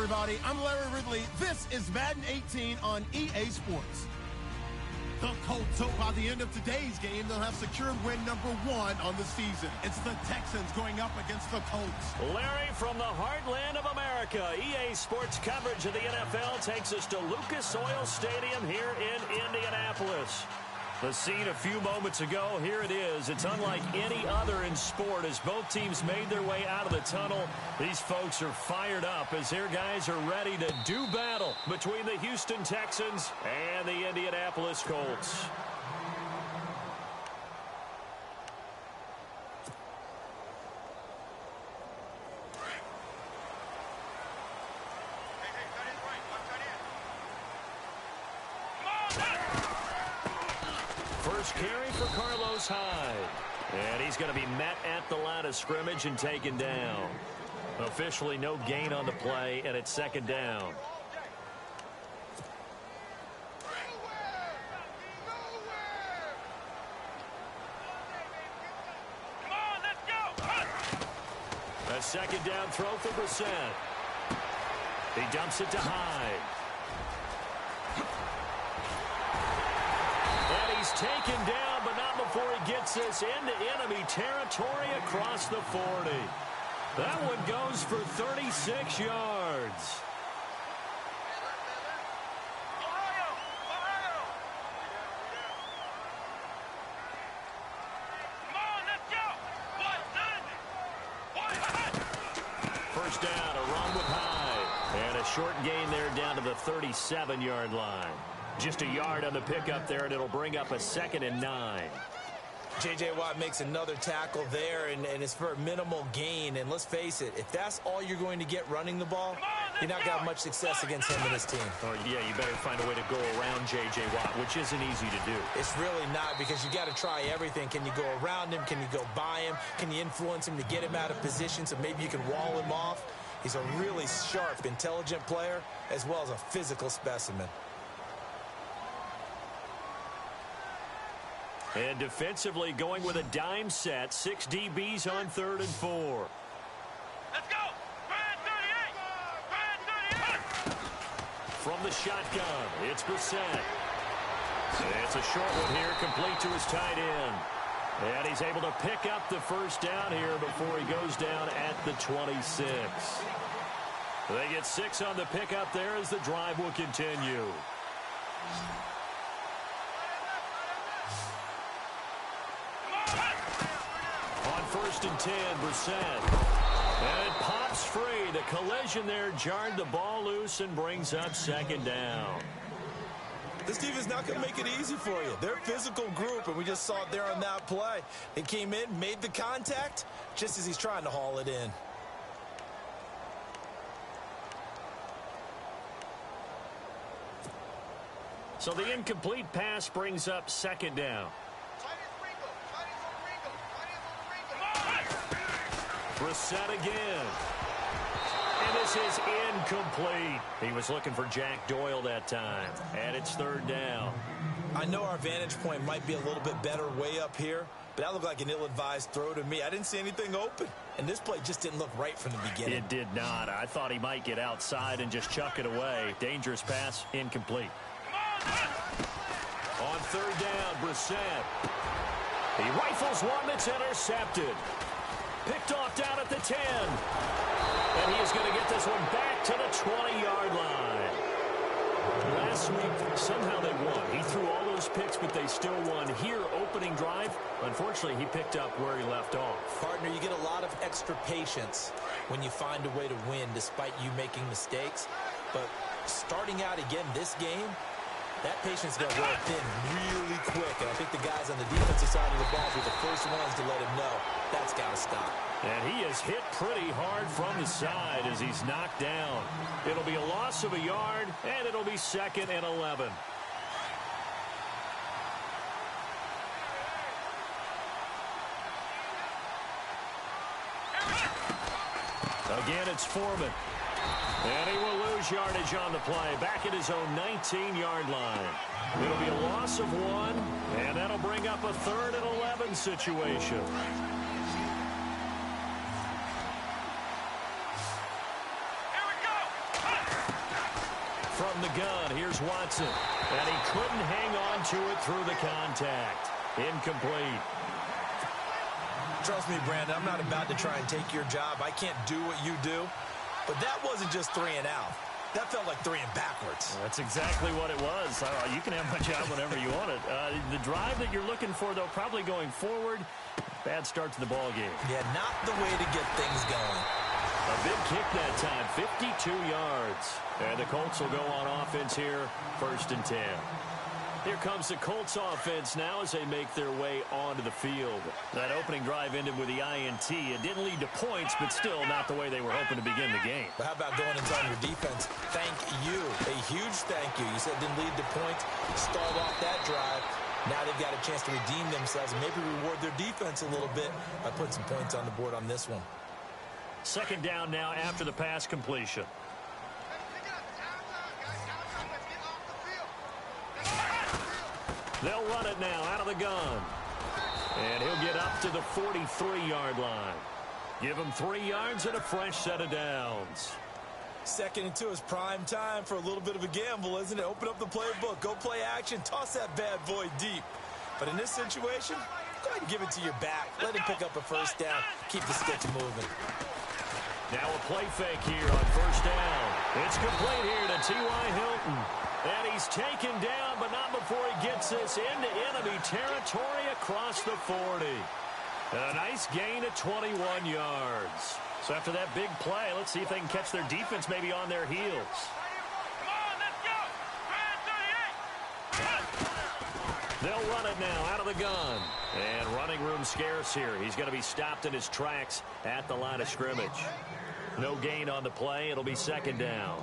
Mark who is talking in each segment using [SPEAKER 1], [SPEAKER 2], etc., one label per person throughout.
[SPEAKER 1] everybody. I'm Larry Ridley. This is Madden 18 on EA Sports. The Colts hope by the end of today's game they'll have secured win number 1 on the season. It's the Texans going up against the Colts.
[SPEAKER 2] Larry, from the heartland of America, EA Sports coverage of the NFL takes us to Lucas Oil Stadium here in Indianapolis. The scene a few moments ago, here it is. It's unlike any other in sport as both teams made their way out of the tunnel. These folks are fired up as their guys are ready to do battle between the Houston Texans and the Indianapolis Colts. First carry for Carlos Hyde. And he's going to be met at the line of scrimmage and taken down. Officially no gain on the play, and it's second down. A second down throw for Brissett. He dumps it to Hyde. And he's taken down, but not before he gets this into enemy territory across the 40. That one goes for 36 yards. First down, a run with Hyde. And a short gain there down to the 37-yard line. Just a yard on the pickup there, and it'll bring up a 2nd and 9.
[SPEAKER 3] J.J. Watt makes another tackle there, and it's for a minimal gain. And let's face it, if that's all you're going to get running the ball, you're not going to have much success against him and his team.
[SPEAKER 2] Oh, yeah, you better find a way to go around J.J. Watt, which isn't easy to do.
[SPEAKER 3] It's really not, because you got to try everything. Can you go around him? Can you go by him? Can you influence him to get him out of position so maybe you can wall him off? He's a really sharp, intelligent player, as well as a physical specimen.
[SPEAKER 2] And defensively going with a dime set. 6 DBs on 3rd and 4.
[SPEAKER 4] Let's go! Brad 38!
[SPEAKER 2] From the shotgun, it's Brissett. It's a short one here, complete to his tight end. And he's able to pick up the first down here before he goes down at the 26. They get 6 on the pickup there as the drive will continue. On 1st and 10, Brissett. And it pops free. The collision there jarred the ball loose and brings up 2nd down.
[SPEAKER 3] This defense not going to make it easy for you. They're a physical group, and we just saw it there on that play. They came in, made the contact, just as he's trying to haul it in.
[SPEAKER 2] So the incomplete pass brings up 2nd down. Brissett again. And this is incomplete. He was looking for Jack Doyle that time. And it's 3rd down.
[SPEAKER 3] I know our vantage point might be a little bit better way up here, but that looked like an ill-advised throw to me. I didn't see anything open. And this play just didn't look right from the beginning.
[SPEAKER 2] It did not. I thought he might get outside and just chuck it away. Dangerous pass, incomplete. On 3rd down, Brissett. He rifles one that's intercepted. Picked off down at the 10. And he is going to get this one back to the 20-yard line. Last week, somehow they won. He threw all those picks, but they still won. Here, opening drive, unfortunately, he picked up where he left off.
[SPEAKER 3] Partner, you get a lot of extra patience when you find a way to win despite you making mistakes. But starting out again this game, that patience is going to wear thin really quick. And I think the guys on the defensive side of the ball were the first ones to let him know that's got to stop.
[SPEAKER 2] And he is hit pretty hard from the side as he's knocked down. It'll be a loss of a yard, and it'll be 2nd and 11. Again, it's Foreman. And he will lose yardage on the play. Back at his own 19-yard line. It'll be a loss of 1, and that'll bring up a 3rd and 11 situation. the gun. Here's Watson. And he couldn't hang on to it through the contact. Incomplete.
[SPEAKER 3] Trust me, Brandon, I'm not about to try and take your job. I can't do what you do. But that wasn't just 3 and out. That felt like 3 and backwards.
[SPEAKER 2] That's exactly what it was. You can have my job whenever you want it. The drive that you're looking for, though, probably going forward. Bad start to the ball game.
[SPEAKER 3] Yeah, not the way to get things going.
[SPEAKER 2] A big kick that time, 52 yards. And the Colts will go on offense here, 1st and 10. Here comes the Colts offense now as they make their way onto the field. That opening drive ended with the INT. It didn't lead to points, but still not the way they were hoping to begin the game.
[SPEAKER 3] But how about going and telling your defense, thank you, a huge thank you. You said it didn't lead to points, start off that drive. Now they've got a chance to redeem themselves and maybe reward their defense a little bit by putting some points on the board on this one.
[SPEAKER 2] 2nd down now after the pass completion. They'll run it now out of the gun. And he'll get up to the 43-yard line. Give him 3 yards and a fresh set of downs.
[SPEAKER 3] 2nd and 2 is prime time for a little bit of a gamble, isn't it? Open up the playbook, go play action, toss that bad boy deep. But in this situation, go ahead and give it to your back. Let him pick up a 1st down. Keep the sticks moving.
[SPEAKER 2] Now a play fake here on 1st down. It's complete here to T.Y. Hilton. And he's taken down, but not before he gets this into enemy territory across the 40. A nice gain of 21 yards. So after that big play, let's see if they can catch their defense maybe on their heels.
[SPEAKER 4] Come on, let's go.
[SPEAKER 2] They'll run it now out of the gun. And running room scarce here. He's going to be stopped in his tracks at the line of scrimmage. No gain on the play. It'll be 2nd down.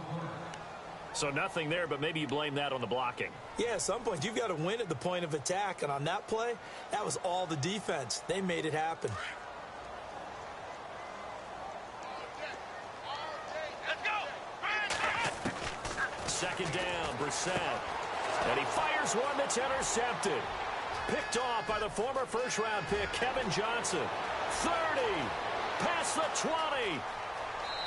[SPEAKER 2] So nothing there, but maybe you blame that on the blocking.
[SPEAKER 3] Yeah, at some point you've got to win at the point of attack. And on that play, that was all the defense. They made it happen.
[SPEAKER 4] Let's go.
[SPEAKER 2] 2nd down, Brissett. And he fires one that's intercepted. Picked off by the former 1st-round pick, Kevin Johnson. 30, past the 20.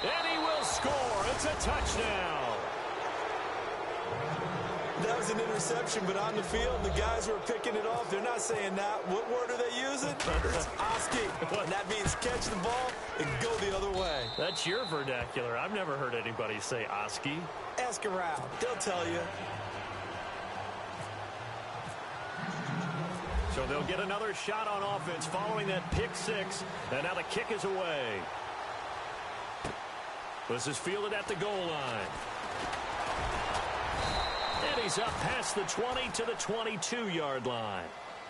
[SPEAKER 2] And he will score. It's a touchdown.
[SPEAKER 3] That was an interception, but on the field, the guys who are picking it off, they're not saying that. What word are they using? It's Oski. And that means catch the ball and go the other way.
[SPEAKER 2] That's your vernacular. I've never heard anybody say Oski.
[SPEAKER 3] Ask around. They'll tell you.
[SPEAKER 2] So they'll get another shot on offense following that pick 6. And now the kick is away. This is fielded at the goal line. And he's up past the 20 to the 22-yard line.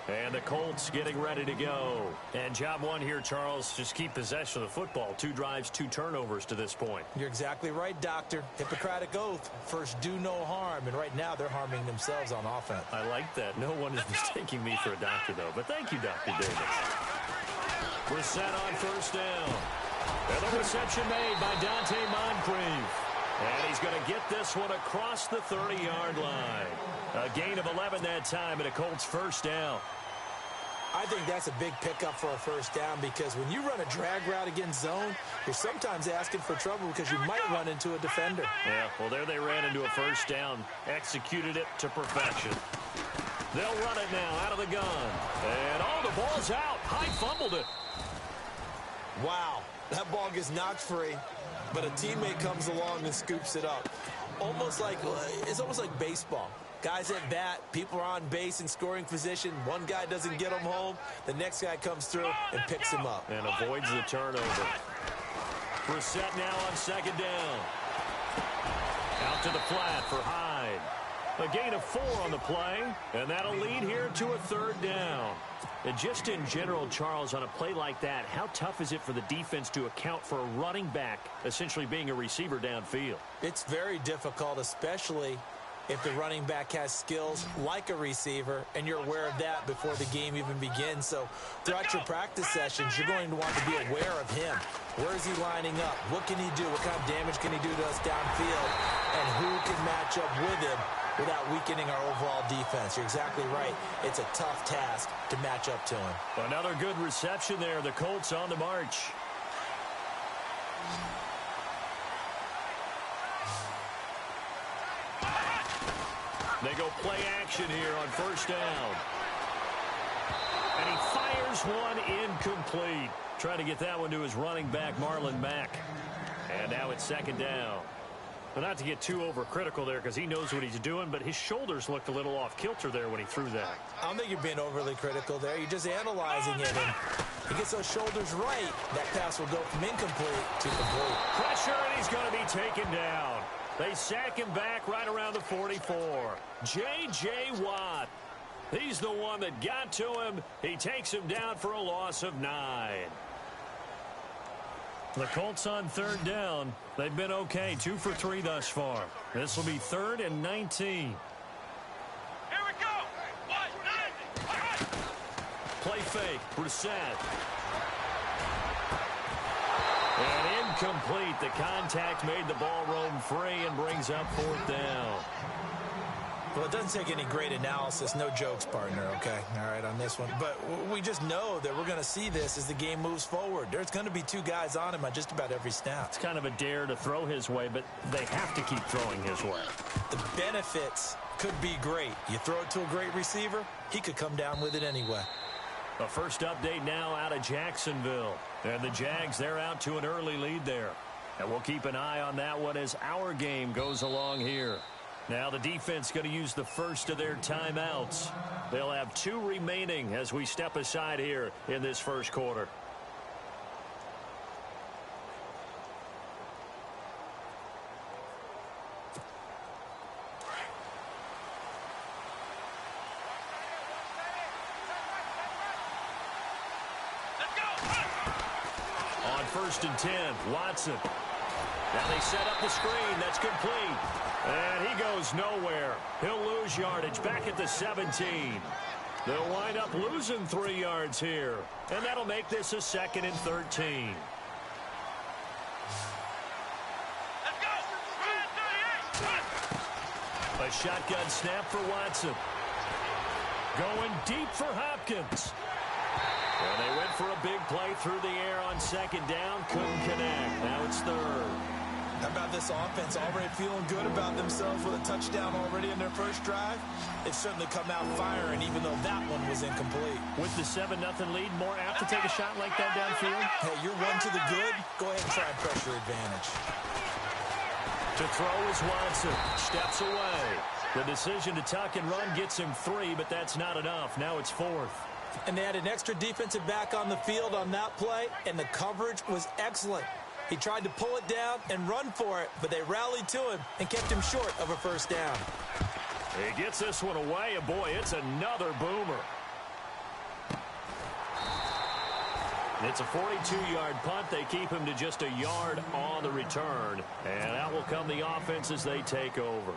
[SPEAKER 2] And the Colts getting ready to go. And job one here, Charles, just keep possession of the football. 2 drives, 2 turnovers to this point.
[SPEAKER 3] You're exactly right, Doctor. Hippocratic oath. First, do no harm. And right now, they're harming themselves on offense.
[SPEAKER 2] I like that. No one is mistaking me for a doctor, though. But thank you, Dr. Davis. Brissett on 1st down. And the reception made by Dante Moncrief. And he's going to get this one across the 30-yard line. A gain of 11 that time and a Colts 1st down.
[SPEAKER 3] I think that's a big pickup for a 1st down because when you run a drag route against zone, you're sometimes asking for trouble because you might run into a defender.
[SPEAKER 2] Yeah, well, there they ran into a 1st down. Executed it to perfection. They'll run it now out of the gun. And, the ball's out. High fumbled it.
[SPEAKER 3] Wow, that ball gets knocked free, but a teammate comes along and scoops it up. It's almost like baseball. Guys at bat, people are on base in scoring position. One guy doesn't get him home. The next guy comes through and picks him up.
[SPEAKER 2] And avoids the turnover. Brissett now on 2nd down. Out to the flat for Hyde. A gain of 4 on the play, and that'll lead here to a 3rd down. And just in general, Charles, on a play like that, how tough is it for the defense to account for a running back essentially being a receiver downfield?
[SPEAKER 3] It's very difficult, especially if the running back has skills like a receiver, and you're aware of that before the game even begins. So throughout your practice sessions, you're going to want to be aware of him. Where is he lining up? What can he do? What kind of damage can he do to us downfield? And who can match up with him without weakening our overall defense? You're exactly right. It's a tough task to match up to him.
[SPEAKER 2] Another good reception there. The Colts on the march. They go play action here on first down. And he fires one incomplete. Trying to get that one to his running back, Marlon Mack. And now it's second down. But not to get too overcritical there because he knows what he's doing, but his shoulders looked a little off kilter there when he threw that.
[SPEAKER 3] I don't think you're being overly critical there. You're just analyzing it. And he gets those shoulders right. That pass will go from incomplete to complete.
[SPEAKER 2] Pressure, and he's going to be taken down. They sack him back right around the 44. J.J. Watt. He's the one that got to him. He takes him down for a loss of 9. The Colts on third down. They've been okay, 2 for 3 thus far. This will be 3rd and 19.
[SPEAKER 4] Here we go. 1-9.
[SPEAKER 2] Play fake. Brissett. And incomplete. The contact made the ball roam free and brings up 4th down.
[SPEAKER 3] Well, it doesn't take any great analysis. No jokes, partner, okay? All right, on this one. But we just know that we're going to see this as the game moves forward. There's going to be 2 guys on him on just about every snap.
[SPEAKER 2] It's kind of a dare to throw his way, but they have to keep throwing his way.
[SPEAKER 3] The benefits could be great. You throw it to a great receiver, he could come down with it anyway.
[SPEAKER 2] A first update now out of Jacksonville. And the Jags, they're out to an early lead there. And we'll keep an eye on that one as our game goes along here. Now the defense going to use the first of their timeouts. They'll have 2 remaining as we step aside here in this first quarter. On 1st and 10, Watson. Now they set up the screen. That's complete. And he goes nowhere. He'll lose yardage back at the 17. They'll wind up losing 3 yards here. And that'll make this a 2nd and 13.
[SPEAKER 4] Let's go.
[SPEAKER 2] A shotgun snap for Watson. Going deep for Hopkins. And they went for a big play through the air on 2nd down. Couldn't connect. Now it's 3rd.
[SPEAKER 3] How about this offense already feeling good about themselves with a touchdown already in their first drive? They've certainly come out firing, even though that one was incomplete.
[SPEAKER 2] With the 7-0 lead, more apt to take a shot like that downfield?
[SPEAKER 3] Hey, you're one to the good. Go ahead and try and pressure advantage.
[SPEAKER 2] To throw is Watson. Steps away. The decision to tuck and run gets him 3, but that's not enough. Now it's 4th.
[SPEAKER 3] And they had an extra defensive back on the field on that play, and the coverage was excellent. He tried to pull it down and run for it, but they rallied to him and kept him short of a first down.
[SPEAKER 2] He gets this one away, and boy, it's another boomer. It's a 42-yard punt. They keep him to just a yard on the return, and out will come the offense as they take over.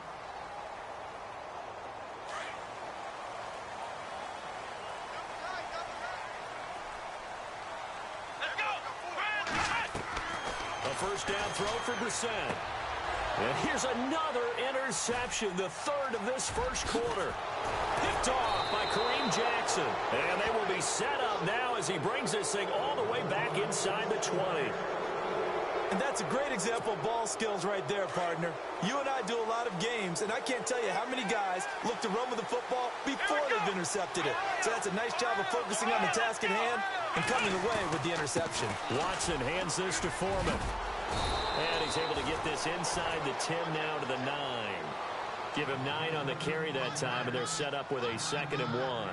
[SPEAKER 2] First down throw for Brissett. And here's another interception, the 3rd of this first quarter. Picked off by Kareem Jackson. And they will be set up now as he brings this thing all the way back inside the 20.
[SPEAKER 3] And that's a great example of ball skills right there, partner. You and I do a lot of games, and I can't tell you how many guys look to run with the football before they've intercepted it. So that's a nice job of focusing on the task at hand and coming away with the interception.
[SPEAKER 2] Watson hands this to Foreman. And he's able to get this inside the 10 now to the 9. Give him 9 on the carry that time, and they're set up with a 2nd and 1.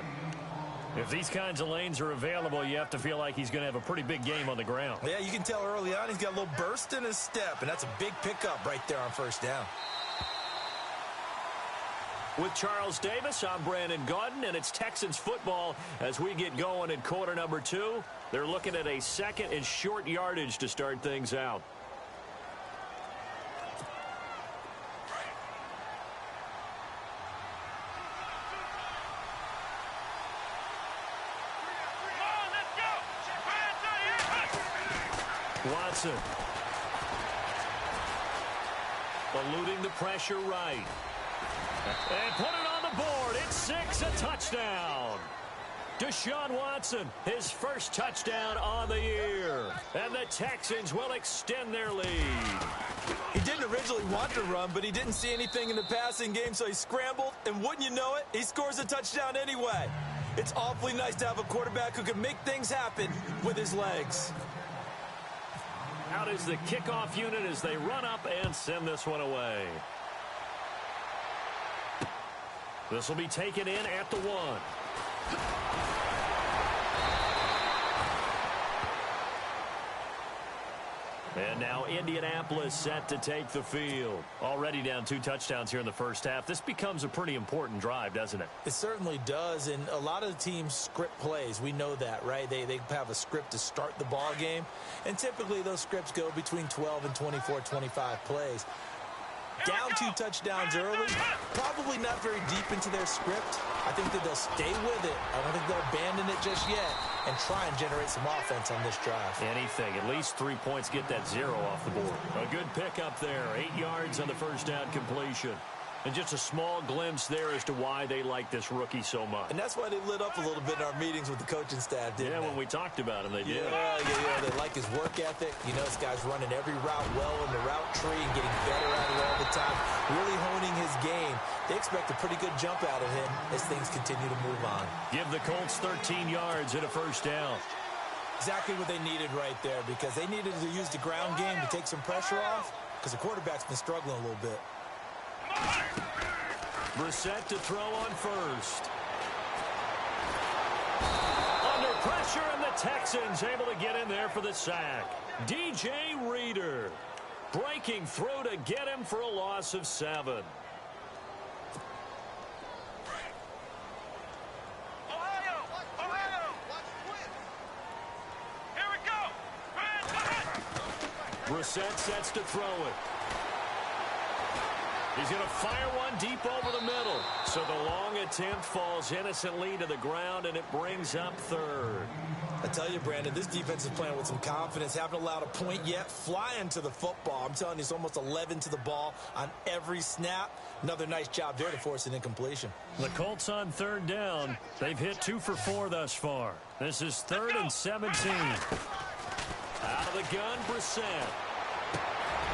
[SPEAKER 2] If these kinds of lanes are available, you have to feel like he's going to have a pretty big game on the ground.
[SPEAKER 3] Yeah, you can tell early on he's got a little burst in his step, and that's a big pickup right there on first down.
[SPEAKER 2] With Charles Davis, I'm Brandon Gaudin, and it's Texans football as we get going in quarter number 2. They're looking at a 2nd and short yardage to start things out. Watson. Eluding the pressure right. And put it on the board. It's 6, a touchdown. Deshaun Watson, his first touchdown on the year. And the Texans will extend their lead.
[SPEAKER 3] He didn't originally originally wanted to run, but he didn't see anything in the passing game, so he scrambled, and wouldn't you know it, he scores a touchdown anyway. It's awfully nice to have a quarterback who can make things happen with his legs.
[SPEAKER 2] Out is the kickoff unit as they run up and send this one away. This will be taken in at the 1. And now Indianapolis set to take the field. Already down 2 touchdowns here in the first half. This becomes a pretty important drive, doesn't it?
[SPEAKER 3] It certainly does, and a lot of teams script plays. We know that, right? They have a script to start the ball game, and typically those scripts go between 12 and 24, 25 plays. Down 2 touchdowns early, probably not very deep into their script. I think that they'll stay with it. I don't think they'll abandon it just yet and try and generate some offense on this drive.
[SPEAKER 2] Anything. At least 3 points, get that 0 off the board. A good pickup there. 8 yards on the first down completion. And just a small glimpse there as to why they like this rookie so much.
[SPEAKER 3] And that's why they lit up a little bit in our meetings with the coaching staff, didn't they?
[SPEAKER 2] Yeah, when we talked about him, they did.
[SPEAKER 3] Yeah. They like his work ethic. You know, this guy's running every route well in the route tree and getting better at it all the time, really honing his game. They expect a pretty good jump out of him as things continue to move on.
[SPEAKER 2] Give the Colts 13 yards and a first down.
[SPEAKER 3] Exactly what they needed right there, because they needed to use the ground game to take some pressure off, because the quarterback's been struggling a little bit.
[SPEAKER 2] Brissett to throw on first. Under pressure, and the Texans able to get in there for the sack. DJ Reader breaking through to get him for a loss of 7.
[SPEAKER 4] Here we go.
[SPEAKER 2] Brissett sets to throw it. He's going to fire one deep over the middle. So the long attempt falls innocently to the ground, and it brings up 3rd.
[SPEAKER 3] I tell you, Brandon, this defense is playing with some confidence. Haven't allowed a point yet. Flying to the football. I'm telling you, it's almost 11 to the ball on every snap. Another nice job there to force an incompletion.
[SPEAKER 2] The Colts on 3rd down. They've hit 2 for 4 thus far. This is 3rd and 17. Out of the gun, Brissett.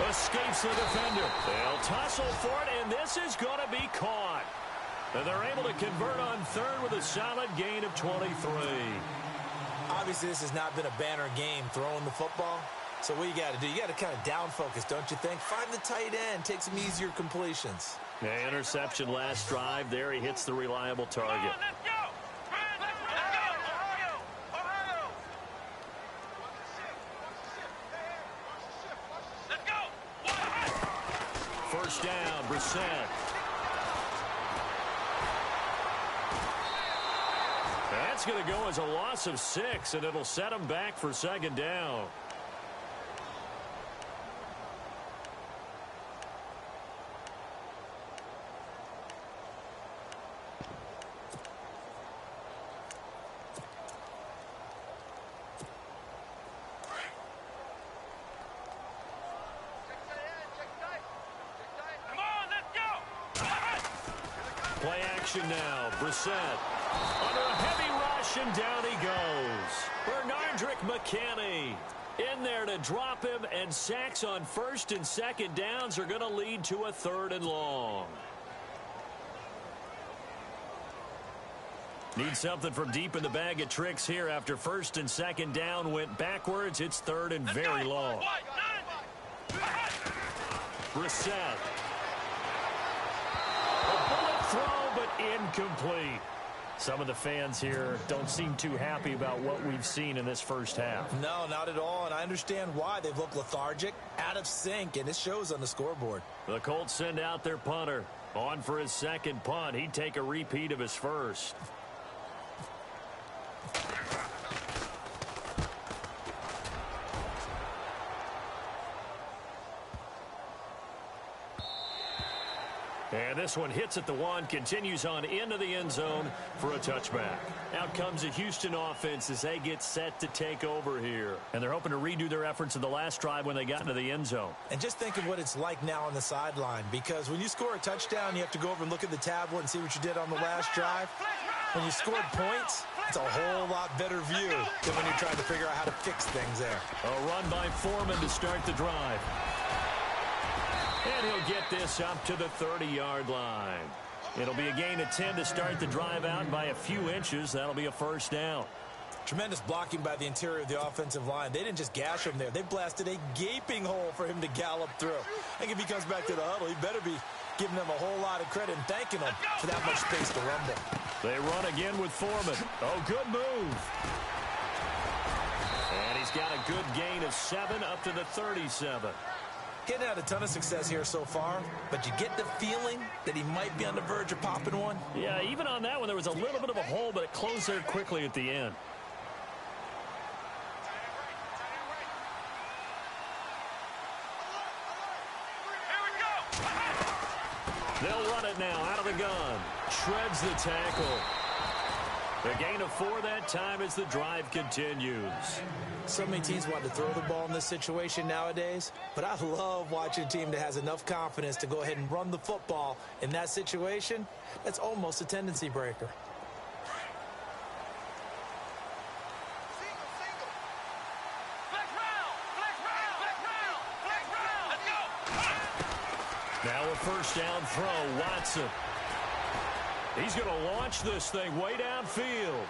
[SPEAKER 2] Escapes the defender. They'll tussle for it, and this is going to be caught. And they're able to convert on 3rd with a solid gain of 23.
[SPEAKER 3] Obviously, this has not been a banner game throwing the football. So what you got to do, you got to kind of down focus, don't you think? Find the tight end, take some easier completions.
[SPEAKER 2] Yeah, interception last drive. There he hits the reliable target.
[SPEAKER 4] Let's go. Let's go.
[SPEAKER 2] First down, Brissett. That's going to go as a loss of 6, and it'll set him back for 2nd down. Play action now. Brissett under a heavy rush, and down he goes. Bernardrick McKinney in there to drop him, and sacks on 1st and 2nd downs are going to lead to a 3rd and long. Need something from deep in the bag of tricks here after 1st and 2nd down went backwards. It's 3rd and very long. Brissett. Throw, but incomplete. Some of the fans here don't seem too happy about what we've seen in this first half.
[SPEAKER 3] No, not at all, and I understand why. They've looked lethargic, out of sync, and it shows on the scoreboard.
[SPEAKER 2] The Colts send out their punter. On for his 2nd punt. He'd take a repeat of his 1st. And this one hits at the 1, continues on into the end zone for a touchback. Out comes the Houston offense as they get set to take over here. And they're hoping to redo their efforts in the last drive when they got into the end zone.
[SPEAKER 3] And just think of what it's like now on the sideline, because when you score a touchdown, you have to go over and look at the tablet and see what you did on the last drive. When you scored points, it's a whole lot better view than when you're trying to figure out how to fix things there.
[SPEAKER 2] A run by Foreman to start the drive. And he'll get this up to the 30-yard line. It'll be a gain of 10 to start the drive out by a few inches. That'll be a first down.
[SPEAKER 3] Tremendous blocking by the interior of the offensive line. They didn't just gash him there. They blasted a gaping hole for him to gallop through. I think if he comes back to the huddle, he better be giving them a whole lot of credit and thanking them for that much space to rumble.
[SPEAKER 2] They run again with Foreman. Oh, good move. And he's got a good gain of 7 up to the 37.
[SPEAKER 3] Getting had a ton of success here so far, but you get the feeling that he might be on the verge of popping one.
[SPEAKER 2] Yeah, even on that one, there was a little bit of a hole, but it closed there quickly at the end. They'll run it now out of the gun. Shreds the tackle. The gain of 4 that time as the drive continues.
[SPEAKER 3] So many teams want to throw the ball in this situation nowadays, but I love watching a team that has enough confidence to go ahead and run the football in that situation. That's almost a tendency breaker.
[SPEAKER 2] Now a first down throw, Watson. He's going to launch this thing way downfield.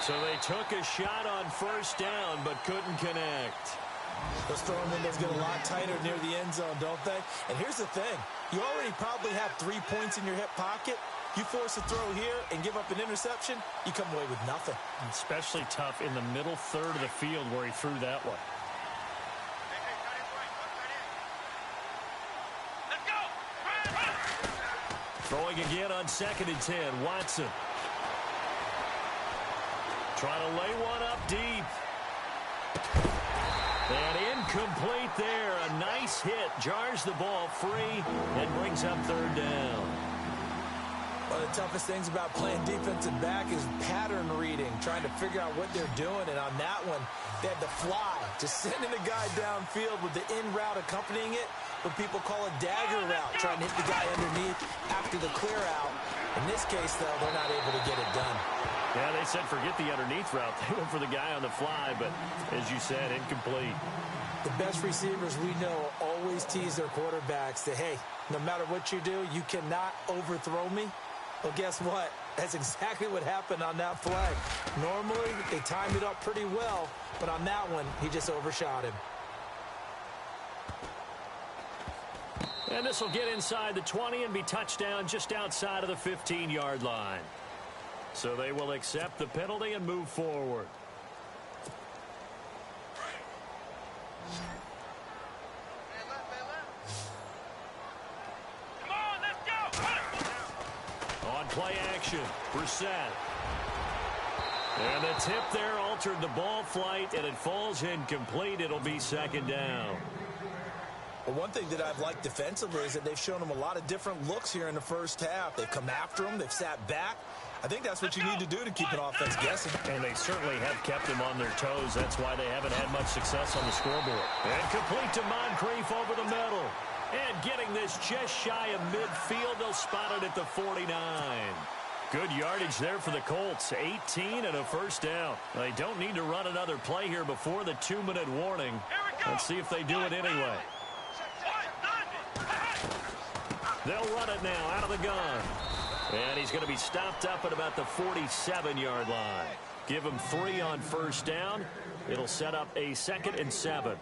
[SPEAKER 2] So they took a shot on first down, but couldn't connect.
[SPEAKER 3] Those throwing windows get a lot tighter near the end zone, don't they? And here's the thing. You already probably have 3 points in your hip pocket. You force a throw here and give up an interception, you come away with nothing.
[SPEAKER 2] Especially tough in the middle third of the field where he threw that one. Throwing again on 2nd and 10. Watson. Trying to lay one up deep. And incomplete there. A nice hit. Jars the ball free and brings up 3rd down.
[SPEAKER 3] One of the toughest things about playing defensive back is pattern reading, trying to figure out what they're doing. And on that one, they had the fly, just sending the guy downfield with the in route accompanying it. What people call a dagger route, trying to hit the guy underneath after the clear out. In this case, though, they're not able to get it done.
[SPEAKER 2] Yeah, they said forget the underneath route. They went for the guy on the fly, but as you said, incomplete.
[SPEAKER 3] The best receivers we know always tease their quarterbacks that, hey, no matter what you do, you cannot overthrow me. Well, guess what? That's exactly what happened on that play. Normally, they timed it up pretty well, but on that one, he just overshot him.
[SPEAKER 2] And this will get inside the 20 and be touchdown just outside of the 15-yard line. So they will accept the penalty and move forward.
[SPEAKER 4] Come on, let's go.
[SPEAKER 2] On play action, Brissett. And the tip there altered the ball flight, and it falls incomplete. It'll be 2nd down.
[SPEAKER 3] Well, one thing that I've liked defensively is that they've shown them a lot of different looks here in the first half. They've come after them. They've sat back. I think that's what you need to do to keep an offense guessing.
[SPEAKER 2] And they certainly have kept them on their toes. That's why they haven't had much success on the scoreboard. And complete to Moncrief over the middle. And getting this just shy of midfield, they'll spot it at the 49. Good yardage there for the Colts. 18 and a first down. They don't need to run another play here before the 2-minute warning. Let's see if they do it anyway. They'll run it now out of the gun. And he's going to be stopped up at about the 47-yard line. Give him 3 on first down. It'll set up a 2nd and 7.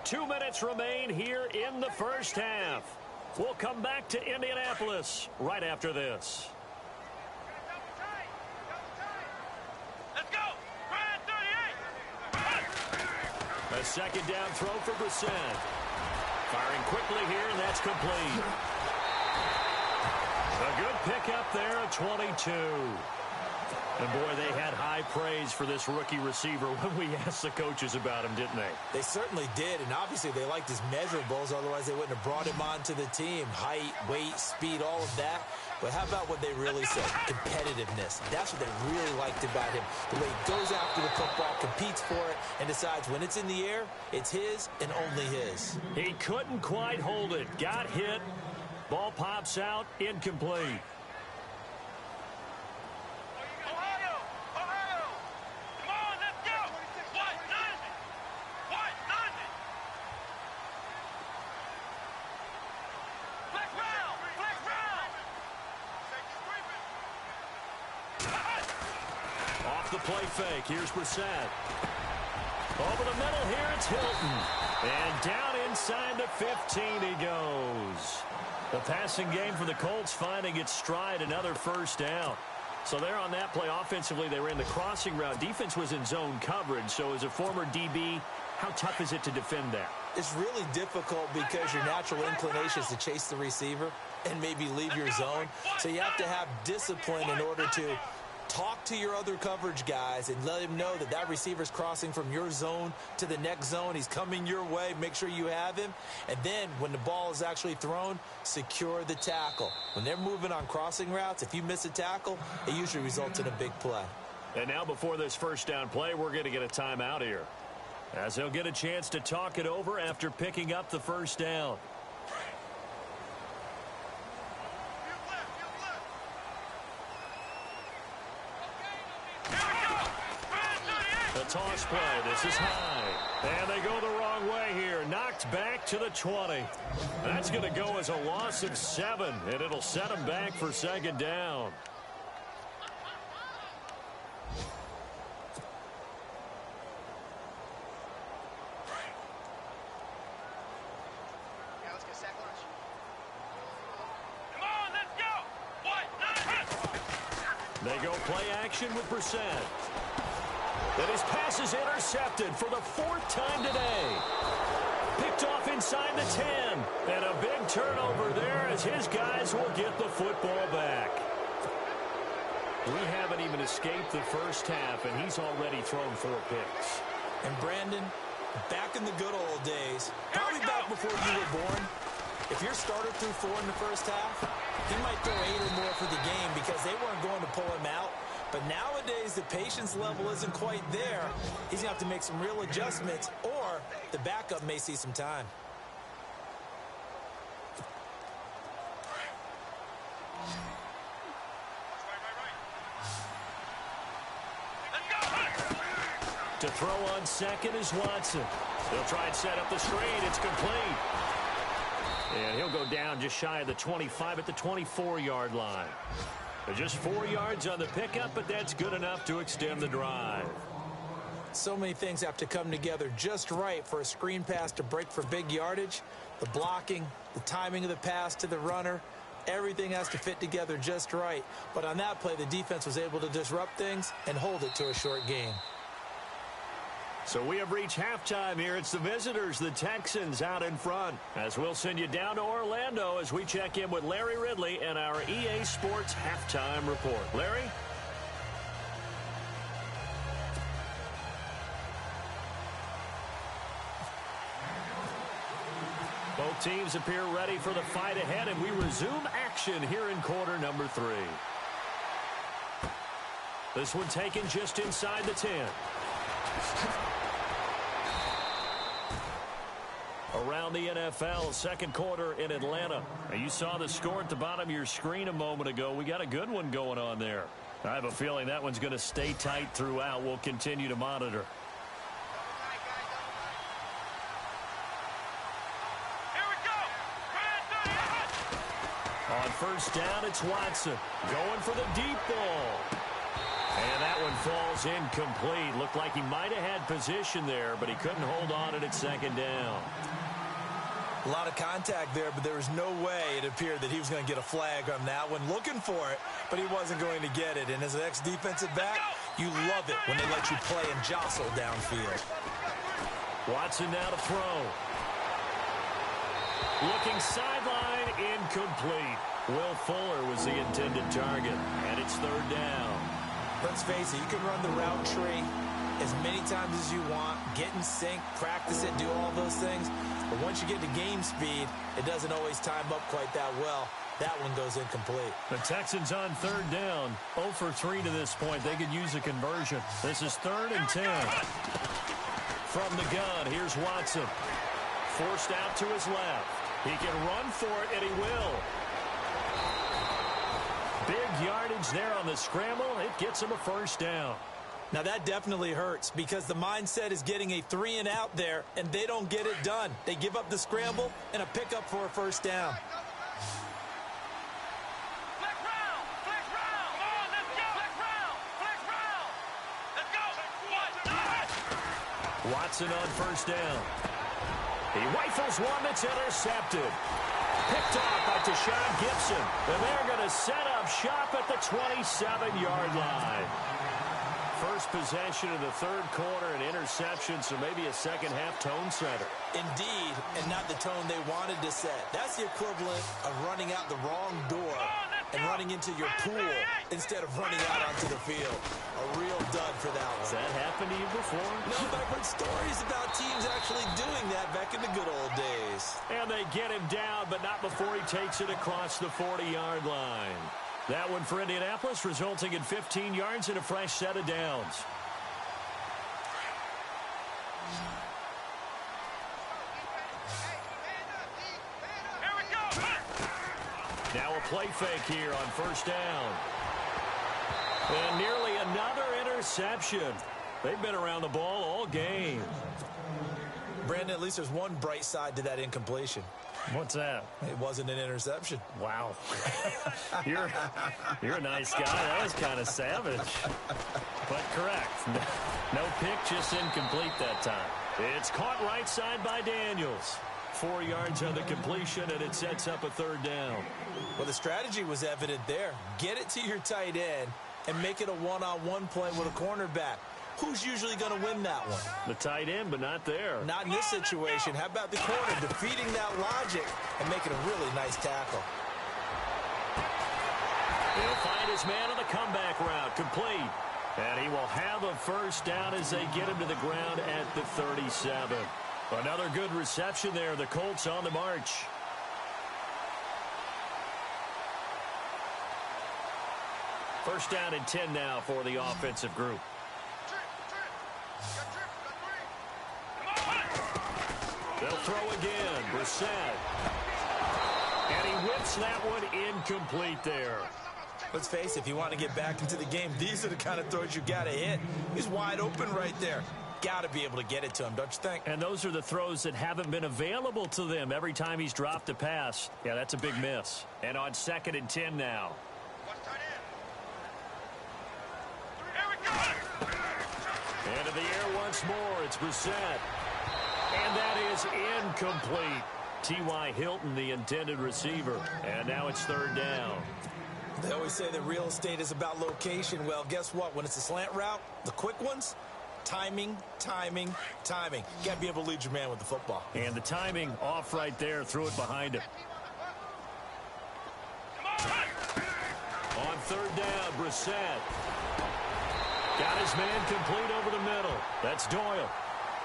[SPEAKER 2] Two minutes remain here in the first half. We'll come back to Indianapolis right after this. A 2nd down throw for Brissett. Firing quickly here, and that's complete. A good pickup there at 22. And, boy, they had high praise for this rookie receiver when we asked the coaches about him, didn't they?
[SPEAKER 3] They certainly did, and obviously they liked his measurables. Otherwise, they wouldn't have brought him onto the team. Height, weight, speed, all of that. But how about what they really said? Competitiveness. That's what they really liked about him. The way he goes after the football, competes for it, and decides when it's in the air, it's his and only his.
[SPEAKER 2] He couldn't quite hold it. Got hit. Ball pops out. Incomplete.
[SPEAKER 4] Ohio!
[SPEAKER 2] the play fake. Here's Brissett. Over the middle here, it's Hilton. And down inside the 15 he goes. The passing game for the Colts finding its stride, another first down. So there on that play, offensively, they ran the crossing route. Defense was in zone coverage. So as a former DB, how tough is it to defend that?
[SPEAKER 3] It's really difficult because your natural inclination is to chase the receiver and maybe leave your zone. So you have to have discipline in order to talk to your other coverage guys and let him know that that receiver's crossing from your zone to the next zone. He's coming your way. Make sure you have him. And then when the ball is actually thrown, secure the tackle. When they're moving on crossing routes, if you miss a tackle, it usually results in a big play.
[SPEAKER 2] And now before this first down play, we're going to get a timeout here, as he'll get a chance to talk it over after picking up the first down. The toss play. This is high. And they go the wrong way here. Knocked back to the 20. That's going to go as a loss of 7, and it'll set them back for second down. They go play action with Brissett. And his pass is intercepted for the 4th time today. Picked off inside the 10. And a big turnover there as his guys will get the football back. We haven't even escaped the first half, and he's already thrown 4 picks.
[SPEAKER 3] And Brandon, back in the good old days, probably back before you were born, if your starter threw 4 in the first half, he might throw 8 or more for the game because they weren't going to pull him out. But nowadays, the patience level isn't quite there. He's going to have to make some real adjustments, or the backup may see some time.
[SPEAKER 2] To throw on second is Watson. He'll try and set up the screen. It's complete. And he'll go down just shy of the 25 at the 24-yard line. Just 4 yards on the pickup, but that's good enough to extend the drive.
[SPEAKER 3] So many things have to come together just right for a screen pass to break for big yardage. The blocking, the timing of the pass to the runner, everything has to fit together just right. But on that play, the defense was able to disrupt things and hold it to a short gain.
[SPEAKER 2] So we have reached halftime here. It's the visitors, the Texans, out in front. As we'll send you down to Orlando as we check in with Larry Ridley and our EA Sports Halftime Report. Larry? Both teams appear ready for the fight ahead, and we resume action here in quarter number 3. This one taken just inside the 10. Around the NFL, second quarter in Atlanta. Now, you saw the score at the bottom of your screen a moment ago. We got a good one going on there. I have a feeling that one's going to stay tight throughout. We'll continue to monitor. On first down, it's Watson going for the deep ball. And that one falls incomplete. Looked like he might have had position there, but he couldn't hold on at second down.
[SPEAKER 3] A lot of contact there, but there was no way it appeared that he was going to get a flag on that one. Looking for it, but he wasn't going to get it. And as an ex-defensive back, you love it when they let you play and jostle downfield.
[SPEAKER 2] Watson now to throw. Looking sideline, incomplete. Will Fuller was the intended target, and it's third down.
[SPEAKER 3] Let's face it, you can run the route tree as many times as you want, get in sync, practice it, do all those things. But once you get to game speed, it doesn't always time up quite that well. That one goes incomplete.
[SPEAKER 2] The Texans on third down, 0 for 3 to this point. They could use a conversion. This is 3rd and 10. From the gun, here's Watson. Forced out to his left. He can run for it, and he will. Big yardage there on the scramble. It gets him a first down.
[SPEAKER 3] Now that definitely hurts because the mindset is getting a 3-and-out there, and they don't get it done. They give up the scramble and a pickup for a first down.
[SPEAKER 2] Watson on first down. He rifles one that's intercepted. Picked off by Tashawn Gibson. And they're going to set up shop at the 27-yard line. First possession of the third quarter, an interception, so maybe a second-half tone setter.
[SPEAKER 3] Indeed, and not the tone they wanted to set. That's the equivalent of running out the wrong door and running into your pool instead of running out onto the field. A real dud for that one.
[SPEAKER 2] Has that happened to you before?
[SPEAKER 3] No, but I've heard stories about teams actually doing that back in the good old days.
[SPEAKER 2] And they get him down, but not before he takes it across the 40-yard line. That one for Indianapolis, resulting in 15 yards and a fresh set of downs.
[SPEAKER 4] Here we go.
[SPEAKER 2] Now a play fake here on first down. And nearly another interception. They've been around the ball all game.
[SPEAKER 3] Brandon, at least there's one bright side to that incompletion.
[SPEAKER 2] What's that?
[SPEAKER 3] It wasn't an interception.
[SPEAKER 2] Wow. You're a nice guy. That was kind of savage. But correct. No pick, just incomplete that time. It's caught right side by Daniels. 4 yards on the completion, and it sets up a third down.
[SPEAKER 3] Well, the strategy was evident there. Get it to your tight end and make it a one-on-one play with a cornerback. Who's usually going to win that one?
[SPEAKER 2] The tight end, but not there.
[SPEAKER 3] Not in this situation. How about the corner defeating that logic and making a really nice tackle?
[SPEAKER 2] He'll find his man on the comeback route, complete. And he will have a first down as they get him to the ground at the 37. Another good reception there. The Colts on the march. First down and 10 now for the offensive group. They'll throw again. Brissett. And he whips that one incomplete there.
[SPEAKER 3] Let's face it, if you want to get back into the game, these are the kind of throws you got to hit. He's wide open right there. Got to be able to get it to him, don't you think?
[SPEAKER 2] And those are the throws that haven't been available to them every time he's dropped a pass. Yeah, that's a big miss. And on 2nd and 10 now. Into the air once more. It's Brissett. And that is incomplete. T.Y. Hilton, the intended receiver. And now it's third down.
[SPEAKER 3] They always say that real estate is about location. Well, guess what? When it's a slant route, the quick ones, timing, timing, timing. You got to be able to lead your man with the football.
[SPEAKER 2] And the timing off right there. Threw it behind him. On third down, Brissett. Got his man complete over the middle. That's Doyle.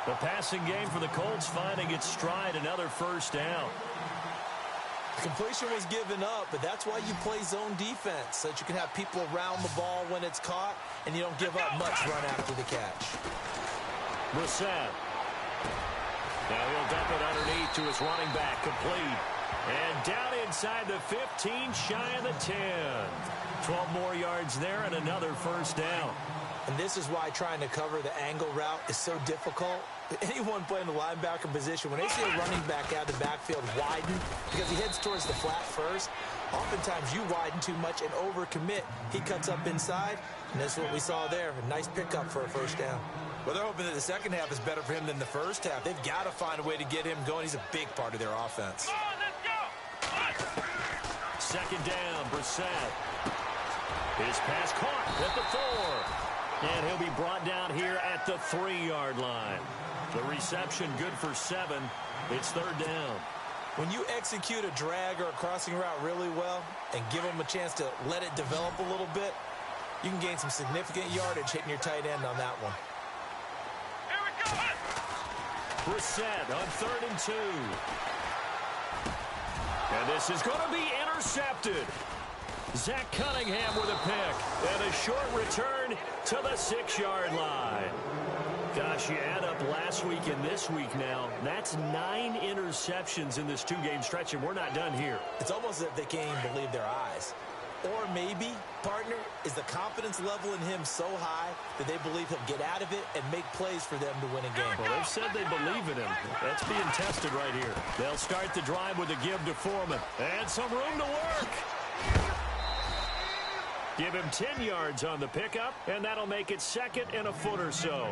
[SPEAKER 2] The passing game for the Colts finding its stride, another first down.
[SPEAKER 3] The completion was given up, but that's why you play zone defense, so that you can have people around the ball when it's caught, and you don't give up much run after the catch.
[SPEAKER 2] Brissett. Now he'll dump it underneath to his running back, complete. And down inside the 15, shy of the 10. 12 more yards there and another first down.
[SPEAKER 3] And this is why trying to cover the angle route is so difficult. Anyone playing the linebacker position, when they see a running back out of the backfield widen because he heads towards the flat first, oftentimes you widen too much and overcommit. He cuts up inside, and that's what we saw there. A nice pickup for a first down. Well, they're hoping that the second half is better for him than the first half. They've got to find a way to get him going. He's a big part of their offense.
[SPEAKER 2] Second down, Brissett. His pass caught at the 4. And he'll be brought down here at the 3-yard line. The reception good for 7. It's third down.
[SPEAKER 3] When you execute a drag or a crossing route really well and give them a chance to let it develop a little bit, you can gain some significant yardage hitting your tight end on that one.
[SPEAKER 4] Here we go.
[SPEAKER 2] Brissett on 3rd and 2. And this is going to be intercepted. Zach Cunningham with a pick. And a short return to the 6-yard line. Gosh, you add up last week and this week now. That's 9 interceptions in this 2-game stretch, and we're not done here.
[SPEAKER 3] It's almost as if they can't even believe their eyes. Or maybe, partner, is the confidence level in him so high that they believe he'll get out of it and make plays for them to win a game.
[SPEAKER 2] Well, they've said they believe in him. That's being tested right here. They'll start the drive with a give to Foreman. And some room to work. Give him 10 yards on the pickup, and that'll make it second and a foot or so.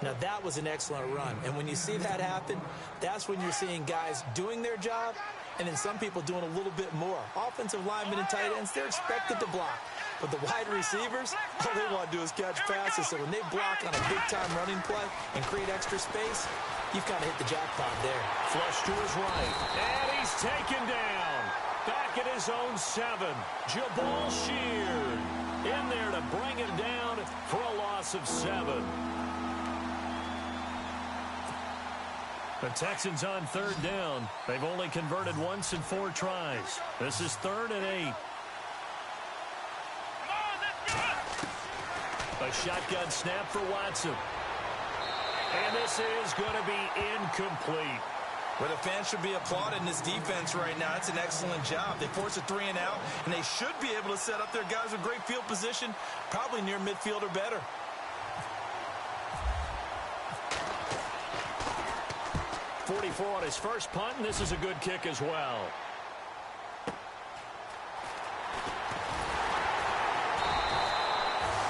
[SPEAKER 3] Now, that was an excellent run. And when you see that happen, that's when you're seeing guys doing their job and then some people doing a little bit more. Offensive linemen and tight ends, they're expected to block. But the wide receivers, all they want to do is catch passes. So when they block on a big-time running play and create extra space, you've kind of hit the jackpot there.
[SPEAKER 2] Flush to his right. And he's taken down. Back at his own 7. Jabal Sheard in there to bring him down for a loss of 7. The Texans on third down. They've only converted once in 4 tries. This is 3rd and 8. A shotgun snap for Watson. And this is going to be incomplete.
[SPEAKER 3] Well, the fans should be applauding this defense right now. It's an excellent job. They force a 3 and out, and they should be able to set up their guys with great field position, probably near midfield or better.
[SPEAKER 2] .44 on his first punt, and this is a good kick as well.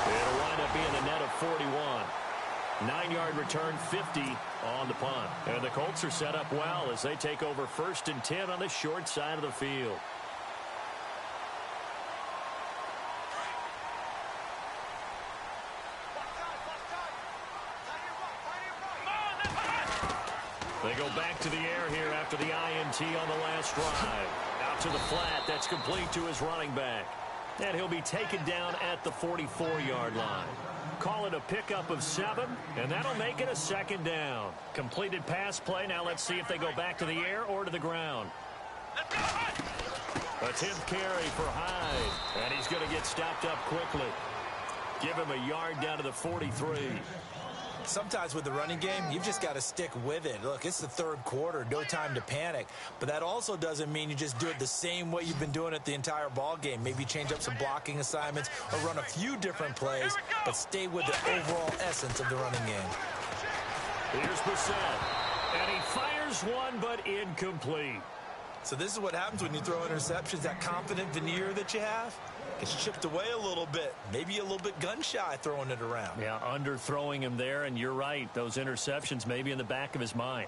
[SPEAKER 2] It'll wind up being a net of 41. 9-yard return, 50 on the punt. And the Colts are set up well as they take over 1st and 10 on the short side of the field. They go back to the air here after the INT on the last drive. Out to the flat. That's complete to his running back. And he'll be taken down at the 44-yard line. Call it a pickup of 7, and that'll make it a 2nd down. Completed pass play. Now let's see if they go back to the air or to the ground. A 10th carry for Hyde, and he's going to get stopped up quickly. Give him a yard down to the 43.
[SPEAKER 3] Sometimes with the running game, you've just got to stick with it. Look, it's the 3rd quarter, no time to panic. But that also doesn't mean you just do it the same way you've been doing it the entire ball game. Maybe change up some blocking assignments or run a few different plays, but stay with the overall essence of the running game.
[SPEAKER 2] Here's Brissett, and he fires one, but incomplete.
[SPEAKER 3] So this is what happens when you throw interceptions. That confident veneer that you have gets chipped away a little bit. Maybe a little bit gun-shy throwing it around.
[SPEAKER 2] Yeah, underthrowing him there, and you're right. Those interceptions may be in the back of his mind.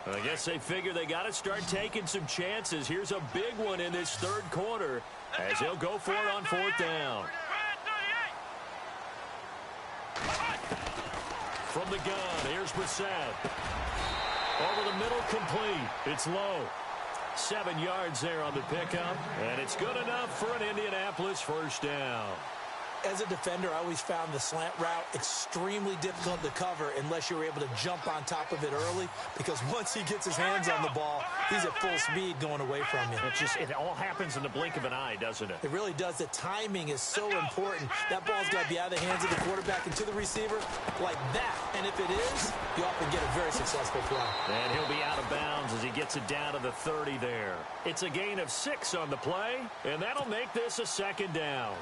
[SPEAKER 2] I guess they figure they got to start taking some chances. Here's a big one in this 3rd quarter as he'll go for it on 4th down. From the gun, here's Brissett. Over the middle, complete. It's low. 7 yards there on the pickup, and it's good enough for an Indianapolis 1st down.
[SPEAKER 3] As a defender, I always found the slant route extremely difficult to cover unless you were able to jump on top of it early, because once he gets his hands on the ball, he's at full speed going away from you.
[SPEAKER 2] It all happens in the blink of an eye, doesn't it?
[SPEAKER 3] It really does. The timing is so important. That ball's got to be out of the hands of the quarterback and to the receiver like that. And if it is, you often get a very successful play.
[SPEAKER 2] And he'll be out of bounds as he gets it down to the 30 there. It's a gain of 6 on the play, and that'll make this a 2nd down.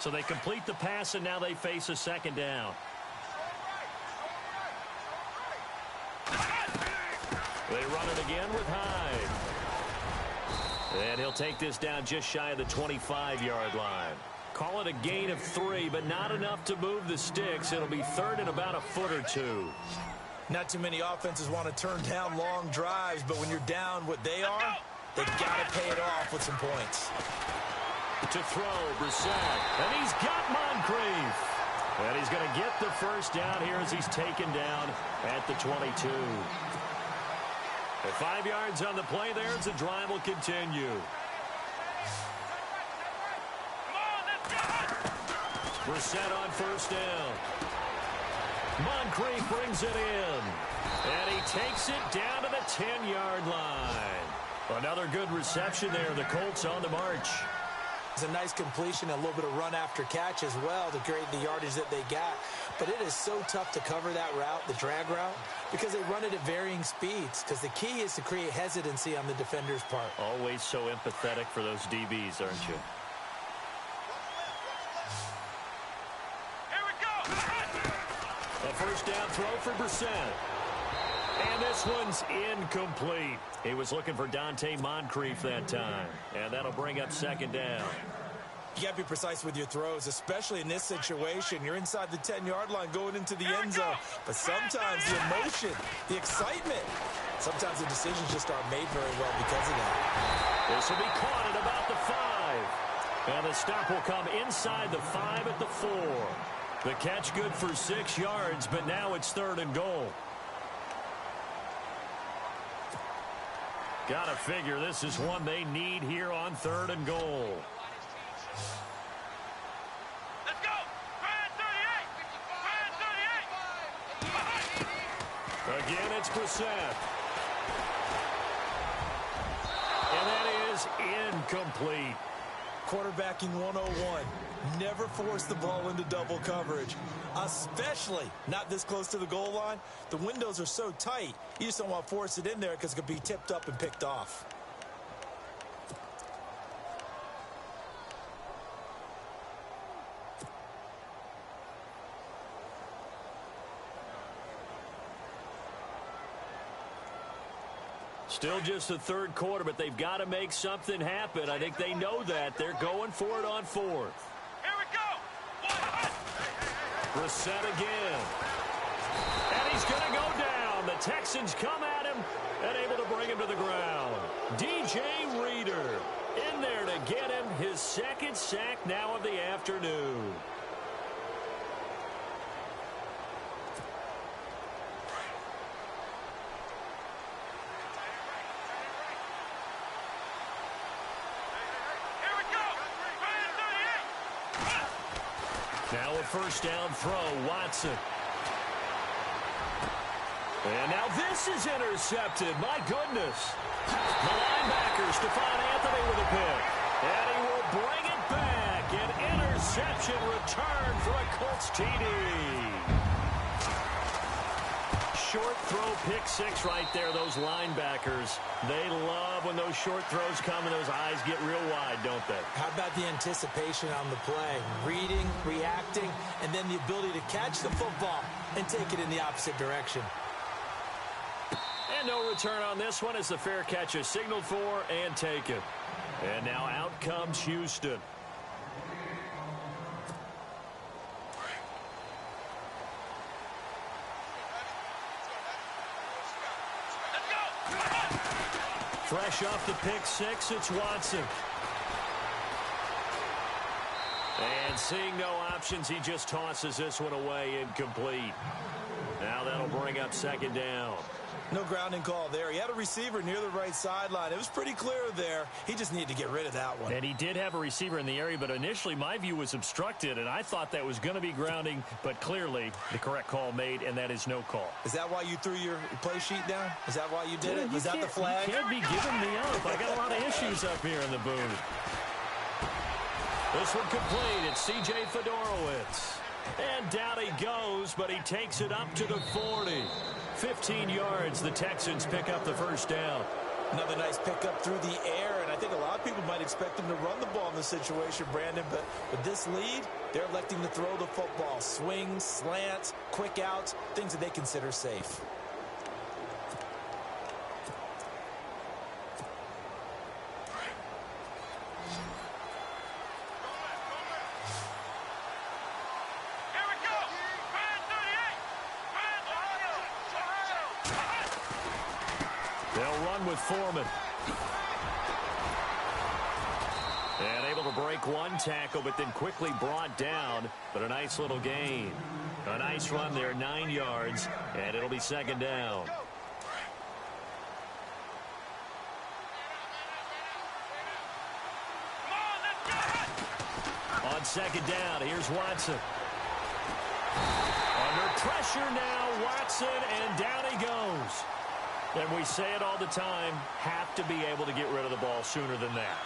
[SPEAKER 2] So they complete the pass, and now they face a 2nd down. They run it again with Hyde. And he'll take this down just shy of the 25-yard line. Call it a gain of 3, but not enough to move the sticks. It'll be 3rd and about a foot or 2.
[SPEAKER 3] Not too many offenses want to turn down long drives, but when you're down what they are, they've got to pay it off with some points.
[SPEAKER 2] To throw, Brissett, and he's got Moncrief. And he's going to get the 1st down here as he's taken down at the 22. At 5 yards on the play there as the drive will continue. Brissett on 1st down. Moncrief brings it in. And he takes it down to the 10-yard line. Another good reception there. The Colts on the march.
[SPEAKER 3] It's a nice completion, a little bit of run after catch as well to create the yardage that they got. But it is so tough to cover that route, the drag route, because they run it at varying speeds. Because the key is to create hesitancy on the defender's part.
[SPEAKER 2] Always so empathetic for those DBs, aren't you?
[SPEAKER 4] Here we go.
[SPEAKER 2] A 1st down throw for Brissett. And this one's incomplete. He was looking for Dante Moncrief that time. And that'll bring up second down.
[SPEAKER 3] You got to be precise with your throws, especially in this situation. You're inside the 10-yard line going into the end zone. But sometimes the emotion, the excitement, sometimes the decisions just aren't made very well because of that.
[SPEAKER 2] This will be caught at about the 5. And the stop will come inside the 5 at the 4. The catch good for 6 yards, but now it's 3rd and goal. Gotta figure this is one they need here on 3rd and goal.
[SPEAKER 4] Let's go! Brand 38! Brand 38!
[SPEAKER 2] Again, it's Brissett. And that is incomplete.
[SPEAKER 3] Quarterbacking 101. Never force the ball into double coverage, especially not this close to the goal line. The windows are so tight, you just don't want to force it in there because it could be tipped up and picked off.
[SPEAKER 2] Still just the 3rd quarter, but they've got to make something happen. I think they know that. They're going for it on 4th.
[SPEAKER 4] Here we go!
[SPEAKER 2] Brissett again. And he's going to go down. The Texans come at him and able to bring him to the ground. DJ Reader in there to get him his 2nd sack now of the afternoon. Now a first down throw, Watson. And now this is intercepted. My goodness. The linebacker, Stephon Anthony with a pick. And he will bring it back. An interception return for a Colts TD. Short throw, pick 6 right there. Those linebackers, they love when those short throws come and those eyes get real wide, don't they?
[SPEAKER 3] How about the anticipation on the play? Reading, reacting, and then the ability to catch the football and take it in the opposite direction.
[SPEAKER 2] And no return on this one as the fair catch is signaled for and taken. And now out comes Houston. Fresh off the pick 6, it's Watson. And seeing no options, he just tosses this one away incomplete. Now that'll bring up second down.
[SPEAKER 3] No grounding call there. He had a receiver near the right sideline. It was pretty clear there. He just needed to get rid of that one.
[SPEAKER 2] And he did have a receiver in the area, but initially my view was obstructed, and I thought that was going to be grounding, but clearly the correct call made, and that is no call.
[SPEAKER 3] Is that why you threw your play sheet down? Is that why you did it? Was that the flag?
[SPEAKER 2] You can't be giving me up. I got a lot of issues up here in the booth. This one complete. It's C.J. Fedorowicz. And down he goes, but he takes it up to the 40. 15 yards, the Texans pick up the first down.
[SPEAKER 3] Another nice pickup through the air, and I think a lot of people might expect him to run the ball in this situation, Brandon, but with this lead, they're electing to throw the football. Swings, slants, quick outs, things that they consider safe.
[SPEAKER 2] They'll run with Foreman. And able to break one tackle, but then quickly brought down. But a nice little gain. A nice run there, 9 yards, and it'll be second down. On second down, here's Watson. Under pressure now, Watson, and down he goes. And we say it all the time, have to be able to get rid of the ball sooner than that.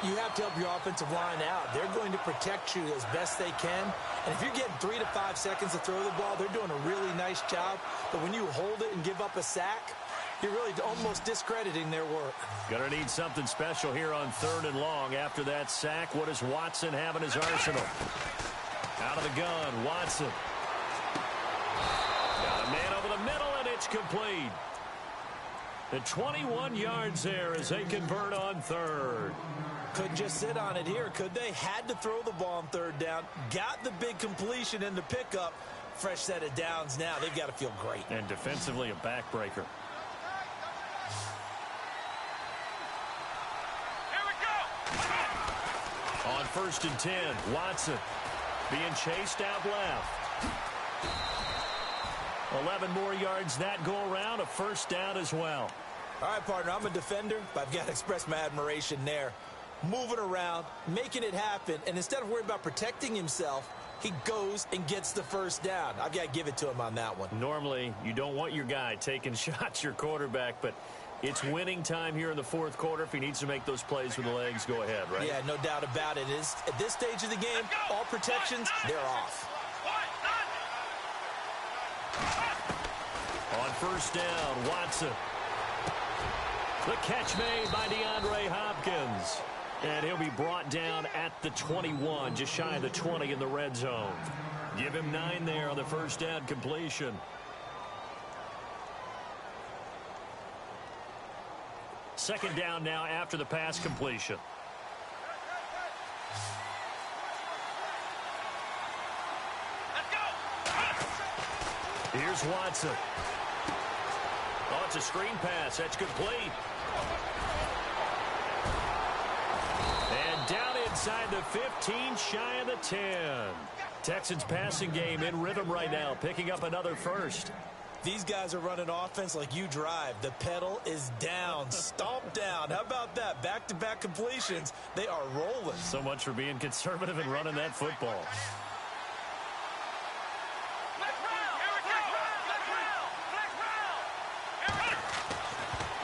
[SPEAKER 3] You have to help your offensive line out. They're going to protect you as best they can. And if you're getting 3 to 5 seconds to throw the ball, they're doing a really nice job. But when you hold it and give up a sack, you're really almost discrediting their work.
[SPEAKER 2] Gonna need something special here on 3rd and long. After that sack, what does Watson have in his arsenal? Out of the gun, Watson. Got a man over the middle, and it's complete. The 21 yards there as they convert on third.
[SPEAKER 3] Couldn't just sit on it here, could they? Had to throw the ball on third down. Got the big completion in the pickup. Fresh set of downs now. They've got to feel great.
[SPEAKER 2] And defensively, a backbreaker.
[SPEAKER 4] Here we go.
[SPEAKER 2] On 1st and 10, Watson being chased out left. 11 more yards that go around, a first down as well.
[SPEAKER 3] All right, partner, I'm a defender, but I've got to express my admiration there. Moving around, making it happen, and instead of worrying about protecting himself, he goes and gets the first down. I've got to give it to him on that one.
[SPEAKER 2] Normally, you don't want your guy taking shots, your quarterback, but it's winning time here in the fourth quarter. If he needs to make those plays with the legs, go ahead, right?
[SPEAKER 3] Yeah, no doubt about it. At this stage of the game, all protections, they're off.
[SPEAKER 2] On 1st down, Watson. The catch made by DeAndre Hopkins. And he'll be brought down at the 21, just shy of the 20 in the red zone. Give him 9 there on the first down completion. Second down now after the pass completion. Here's Watson. Oh, it's a screen pass. That's complete. And down inside the 15, shy of the 10. Texans passing game in rhythm right now, picking up another first.
[SPEAKER 3] These guys are running offense like you drive. The pedal is down, stomped down. How about that? Back-to-back completions. They are rolling.
[SPEAKER 2] So much for being conservative and running that football.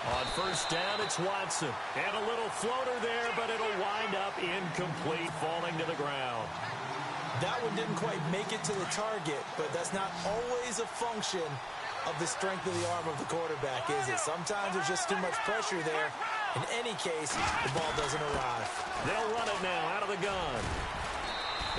[SPEAKER 2] On first down, it's Watson. And a little floater there, but it'll wind up incomplete, falling to the ground.
[SPEAKER 3] That one didn't quite make it to the target, but that's not always a function of the strength of the arm of the quarterback, is it? Sometimes there's just too much pressure there. In any case, the ball doesn't arrive.
[SPEAKER 2] They'll run it now out of the gun.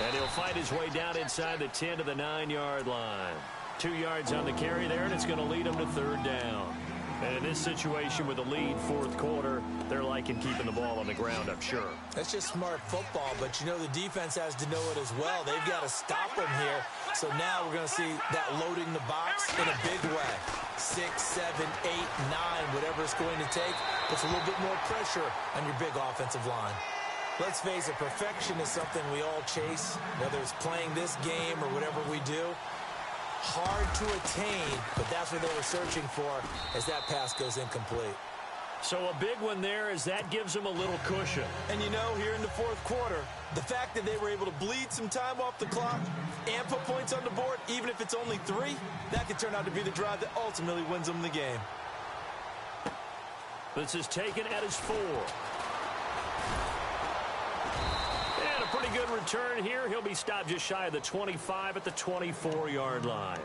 [SPEAKER 2] And he'll fight his way down inside the 10 to the 9-yard line. 2 yards on the carry there, and it's going to lead him to third down. And in this situation with a lead fourth quarter, they're liking keeping the ball on the ground, I'm sure.
[SPEAKER 3] That's just smart football, but you know the defense has to know it as well. They've got to stop them here. So now we're going to see that loading the box in a big way. 6, 7, 8, 9, whatever it's going to take, puts a little bit more pressure on your big offensive line. Let's face it, perfection is something we all chase, whether it's playing this game or whatever we do. Hard to attain, but that's what they were searching for as that pass goes incomplete.
[SPEAKER 2] So a big one there as that gives them a little cushion.
[SPEAKER 3] And you know, here in the fourth quarter, the fact that they were able to bleed some time off the clock and put points on the board, even if it's only 3, that could turn out to be the drive that ultimately wins them the game.
[SPEAKER 2] This is taken at his 4. And a pretty good return here. He'll be stopped just shy of the 25 at the 24-yard line.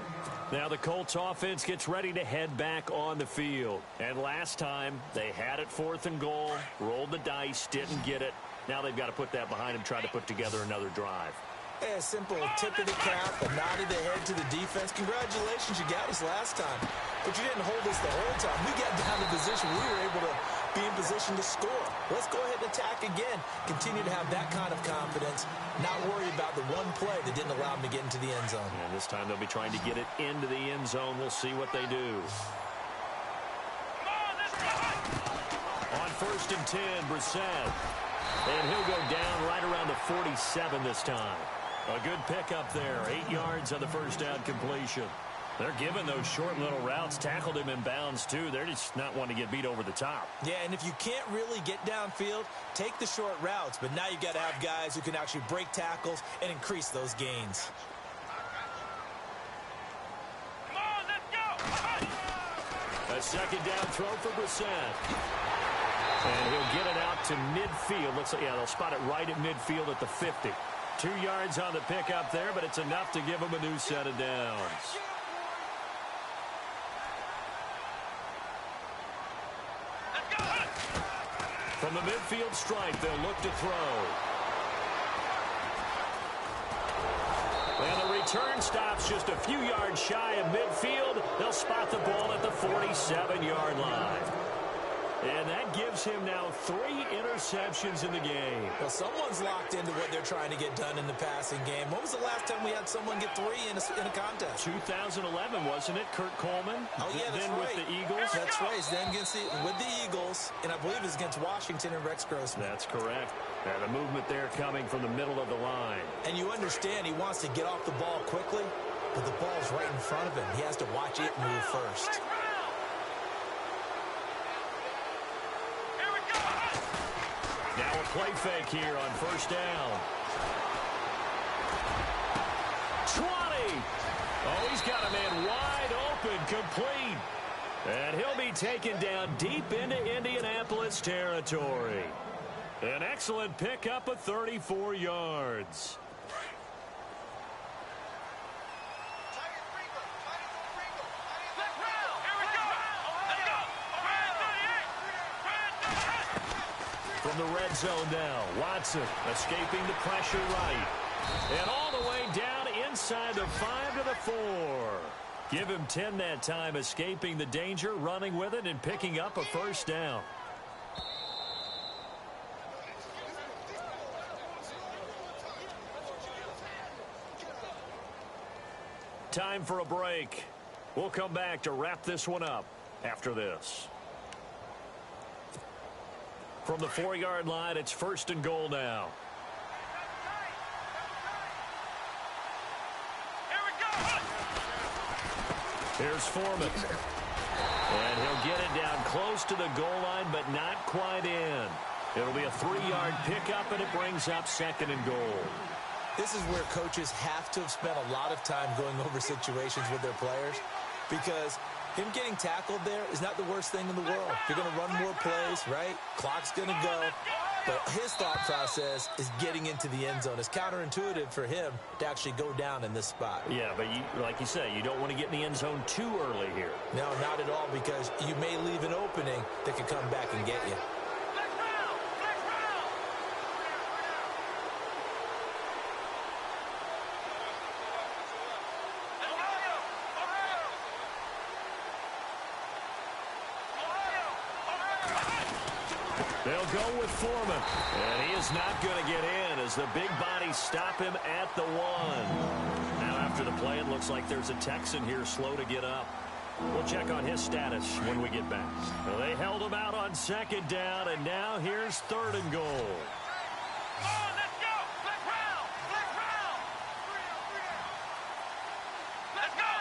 [SPEAKER 2] Now the Colts offense gets ready to head back on the field. And last time they had it 4th and goal, rolled the dice, didn't get it. Now they've got to put that behind them, try to put together another drive.
[SPEAKER 3] A simple tip of the cap, a nod of the head to the defense. Congratulations, you got us last time. But you didn't hold us the whole time. We got down to position. We were able to be in position to score. Let's go ahead and attack again. Continue to have that kind of confidence. Not worry about the one play that didn't allow them to get into the end zone.
[SPEAKER 2] And this time they'll be trying to get it into the end zone. We'll see what they do. On 1st and 10, Brissett. And he'll go down right around the 47 this time. A good pickup there. 8 yards on the first down completion. They're giving those short little routes. Tackled him in bounds, too. They're just not wanting to get beat over the top.
[SPEAKER 3] Yeah, and if you can't really get downfield, take the short routes. But now you've got to have guys who can actually break tackles and increase those gains.
[SPEAKER 4] Come on, let's go.
[SPEAKER 2] A second down throw for Brissett. And he'll get it out to midfield. Looks like, yeah, they'll spot it right at midfield at the 50. 2 yards on the pickup there, but it's enough to give them a new set of downs. From the midfield stripe, they'll look to throw. And the return stops just a few yards shy of midfield. They'll spot the ball at the 47-yard line. And that gives him now 3 interceptions in the game.
[SPEAKER 3] Well, someone's locked into what they're trying to get done in the passing game. When was the last time we had someone get 3 in a contest?
[SPEAKER 2] 2011, wasn't it? Kurt Coleman?
[SPEAKER 3] Oh, yeah, that's
[SPEAKER 2] then
[SPEAKER 3] right.
[SPEAKER 2] with the Eagles?
[SPEAKER 3] That's right. Then with the Eagles, and I believe it's against Washington and Rex Grossman.
[SPEAKER 2] That's correct. And the movement there coming from the middle of the line.
[SPEAKER 3] And you understand he wants to get off the ball quickly, but the ball's right in front of him. He has to watch it move first.
[SPEAKER 2] Now a play fake here on first down. 20. Oh, he's got a man wide open, complete. And he'll be taken down deep into Indianapolis territory. An excellent pickup of 34 yards. From the red zone now, Watson escaping the pressure right. And all the way down inside the 5 to the 4. Give him 10 that time, escaping the danger, running with it, and picking up a first down. Time for a break. We'll come back to wrap this one up after this. From the 4-yard line, it's first and goal now.
[SPEAKER 4] Here we go.
[SPEAKER 2] Here's Foreman. And he'll get it down close to the goal line, but not quite in. It'll be a 3-yard pickup, and it brings up second and goal.
[SPEAKER 3] This is where coaches have to have spent a lot of time going over situations with their players, because him getting tackled there is not the worst thing in the world. You're going to run more plays, right? Clock's going to go. But his thought process is getting into the end zone. It's counterintuitive for him to actually go down in this spot.
[SPEAKER 2] Yeah, but like you say, you don't want to get in the end zone too early here.
[SPEAKER 3] No, not at all, because you may leave an opening that could come back and get you.
[SPEAKER 2] They'll go with Foreman. And he is not going to get in as the big bodies stop him at the 1. Now after the play, it looks like there's a Texan here slow to get up. We'll check on his status when we get back. Well, they held him out on second down, and now here's third and goal.
[SPEAKER 4] Come on, let's go. Let's round. Let's round. Let's go.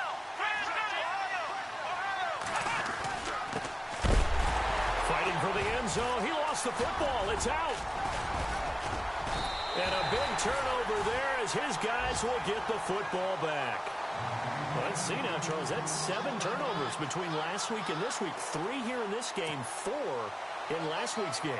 [SPEAKER 2] Fighting for the end zone. He lost the football. It's out. And a big turnover there as his guys will get the football back. Well, let's see now, Charles. That's 7 turnovers between last week and this week. 3 here in this game, 4 in last week's game.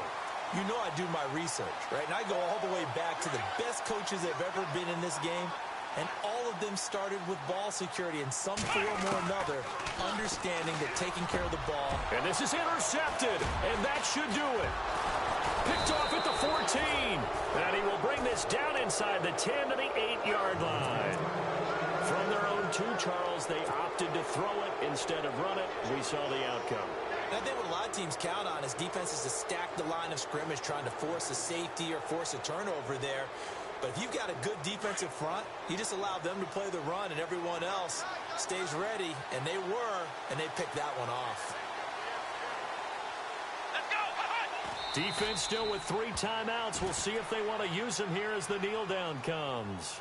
[SPEAKER 3] You know I do my research, right? And I go all the way back to the best coaches that have ever been in this game. And all of them started with ball security in some form or another, understanding that taking care of the ball.
[SPEAKER 2] And this is intercepted, and that should do it. Picked off at the 14. And he will bring this down inside the 10 to the 8-yard line. From their own 2, Charles, they opted to throw it instead of run it. We saw the outcome.
[SPEAKER 3] I think what a lot of teams count on is defenses to stack the line of scrimmage, trying to force a safety or force a turnover there. But if you've got a good defensive front, you just allow them to play the run and everyone else stays ready. And they were, and they picked that one off.
[SPEAKER 2] Defense still with 3 timeouts. We'll see if they want to use them here as the kneel down comes.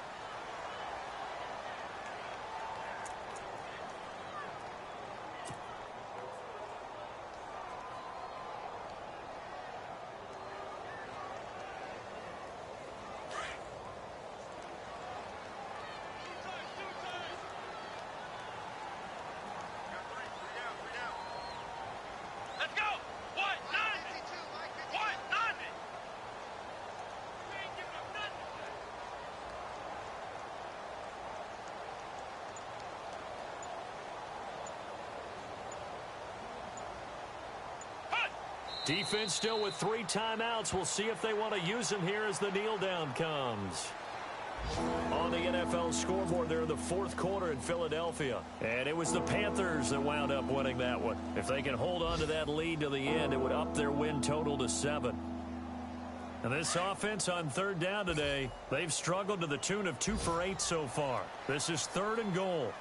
[SPEAKER 2] Defense still with 3 timeouts. We'll see if they want to use them here as the kneel down comes. On the NFL scoreboard there in the fourth quarter in Philadelphia. And it was the Panthers that wound up winning that one. If they can hold on to that lead to the end, it would up their win total to 7. And this offense on third down today, they've struggled to the tune of 2 for 8 so far. This is 3rd and goal.